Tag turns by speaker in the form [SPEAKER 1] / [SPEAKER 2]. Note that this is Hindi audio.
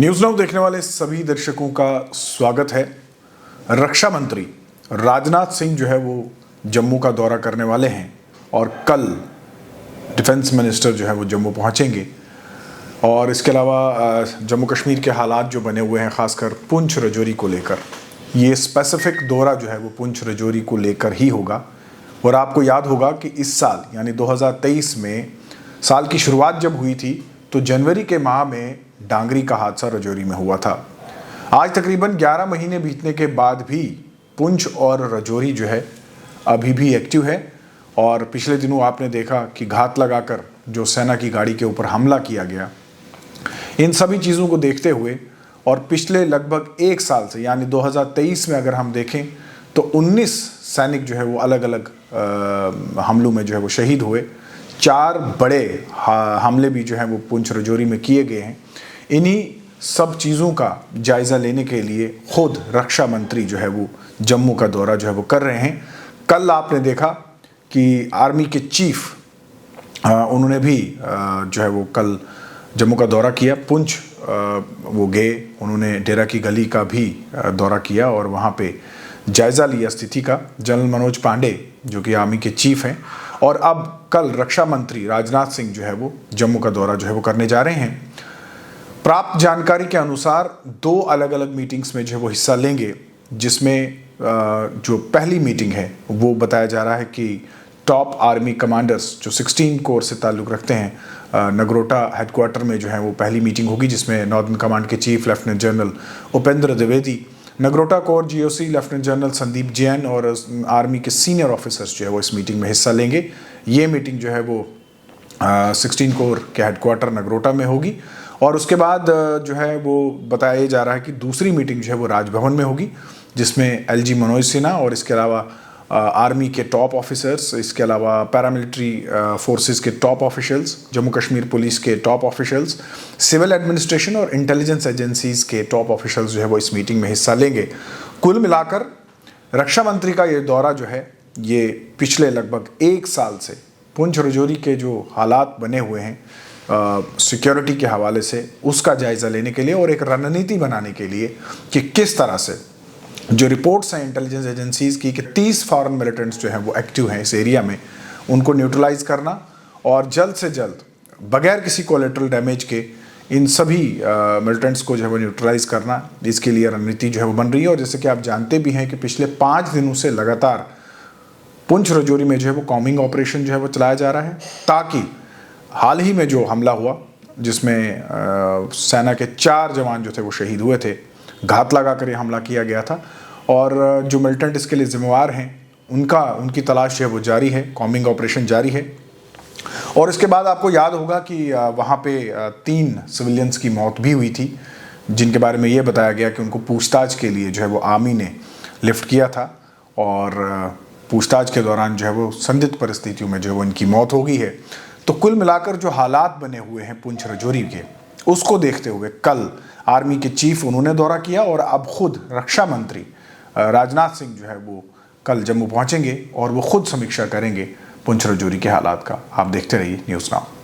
[SPEAKER 1] न्यूज़ नाउ देखने वाले सभी दर्शकों का स्वागत है। रक्षा मंत्री राजनाथ सिंह जो है वो जम्मू का दौरा करने वाले हैं और कल डिफेंस मिनिस्टर जो है वो जम्मू पहुंचेंगे। और इसके अलावा जम्मू कश्मीर के हालात जो बने हुए हैं, ख़ासकर पुंछ रजौरी को लेकर, ये स्पेसिफिक दौरा जो है वो पुंछ रजौरी को लेकर ही होगा। और आपको याद होगा कि इस साल यानी 2023 में साल की शुरुआत जब हुई थी तो जनवरी के माह में डांगरी का हादसा रजौरी में हुआ था। आज तकरीबन 11 महीने बीतने के बाद भी पुंछ और रजौरी जो है अभी भी एक्टिव है। और पिछले दिनों आपने देखा कि घात लगाकर जो सेना की गाड़ी के ऊपर हमला किया गया। इन सभी चीज़ों को देखते हुए और पिछले लगभग एक साल से यानी 2023 में अगर हम देखें तो 19 सैनिक जो है वो अलग अलग हमलों में जो है वो शहीद हुए। 4 बड़े हमले भी जो है वो पुंछ रजौरी में किए गए हैं। इन्हीं सब चीज़ों का जायज़ा लेने के लिए खुद रक्षा मंत्री जो है वो जम्मू का दौरा जो है वो कर रहे हैं। कल आपने देखा कि आर्मी के चीफ उन्होंने भी जो है वो कल जम्मू का दौरा किया। पुंछ वो गए, उन्होंने डेरा की गली का भी दौरा किया और वहाँ पे जायज़ा लिया स्थिति का। जनरल मनोज पांडे जो कि आर्मी के चीफ हैं, और अब कल रक्षा मंत्री राजनाथ सिंह जो है वो जम्मू का दौरा जो है वो करने जा रहे हैं। प्राप्त जानकारी के अनुसार 2 अलग अलग मीटिंग्स में जो है वो हिस्सा लेंगे, जिसमें जो पहली मीटिंग है वो बताया जा रहा है कि टॉप आर्मी कमांडर्स जो 16 कोर से ताल्लुक़ रखते हैं, नगरोटा हेडक्वार्टर में जो है वो पहली मीटिंग होगी, जिसमें नॉर्दर्न कमांड के chief lieutenant general Upendra Dwivedi, Nagrota core GOC lieutenant general Sandeep Jain और आर्मी के सीनियर ऑफिसर्स जो है वो इस मीटिंग में हिस्सा लेंगे। ये मीटिंग जो है वो 16 कोर के हेडक्वार्टर नगरोटा में होगी। और उसके बाद जो है वो बताया जा रहा है कि दूसरी मीटिंग जो है वो राजभवन में होगी, जिसमें एलजी मनोज सिन्हा और इसके अलावा आर्मी के टॉप ऑफिसर्स, इसके अलावा पैरामिलिट्री फोर्सेस के top officials, Jammu Kashmir police के टॉप ऑफिशियल्स, सिविल एडमिनिस्ट्रेशन और इंटेलिजेंस एजेंसीज के टॉप ऑफिशियल्स जो है वो इस मीटिंग में हिस्सा लेंगे। कुल मिलाकर रक्षा मंत्री का ये दौरा जो है ये पिछले लगभग एक साल से पुंछ रजौरी के जो हालात बने हुए हैं सिक्योरिटी के हवाले से, उसका जायज़ा लेने के लिए और एक रणनीति बनाने के लिए कि किस तरह से जो रिपोर्ट्स हैं इंटेलिजेंस एजेंसीज की कि 30 फॉरेन मिलिटेंट्स जो हैं वो एक्टिव हैं इस एरिया में, उनको न्यूट्रलाइज करना और जल्द से जल्द बगैर किसी कोलेटरल डैमेज के इन सभी मिलिटेंट्स को जो है वो न्यूट्रलाइज करना, इसके लिए रणनीति जो है वो बन रही है। और जैसे कि आप जानते भी हैं कि पिछले 5 दिनों से लगातार पुंछ रजौरी में जो है वो कॉम्बिंग ऑपरेशन जो है वो चलाया जा रहा है, ताकि हाल ही में जो हमला हुआ जिसमें सेना के 4 जवान जो थे वो शहीद हुए थे, घात लगा कर ये हमला किया गया था, और जो मिलिटेंट इसके लिए जिम्मेवार हैं उनकी तलाश जो है वो जारी है, कॉम्बिंग ऑपरेशन जारी है। और इसके बाद आपको याद होगा कि वहाँ पे 3 सिविलियंस की मौत भी हुई थी, जिनके बारे में ये बताया गया कि उनको पूछताछ के लिए जो है वो आर्मी ने लिफ्ट किया था और पूछताछ के दौरान जो है वो संदिग्ध परिस्थितियों में जो है वो इनकी मौत हो गई है। तो कुल मिलाकर जो हालात बने हुए हैं पुंछ रजौरी के, उसको देखते हुए कल आर्मी के चीफ उन्होंने दौरा किया और अब खुद रक्षा मंत्री राजनाथ सिंह जो है वो कल जम्मू पहुंचेंगे और वो खुद समीक्षा करेंगे पुंछ रजौरी के हालात का। आप देखते रहिए न्यूज़ नाउ।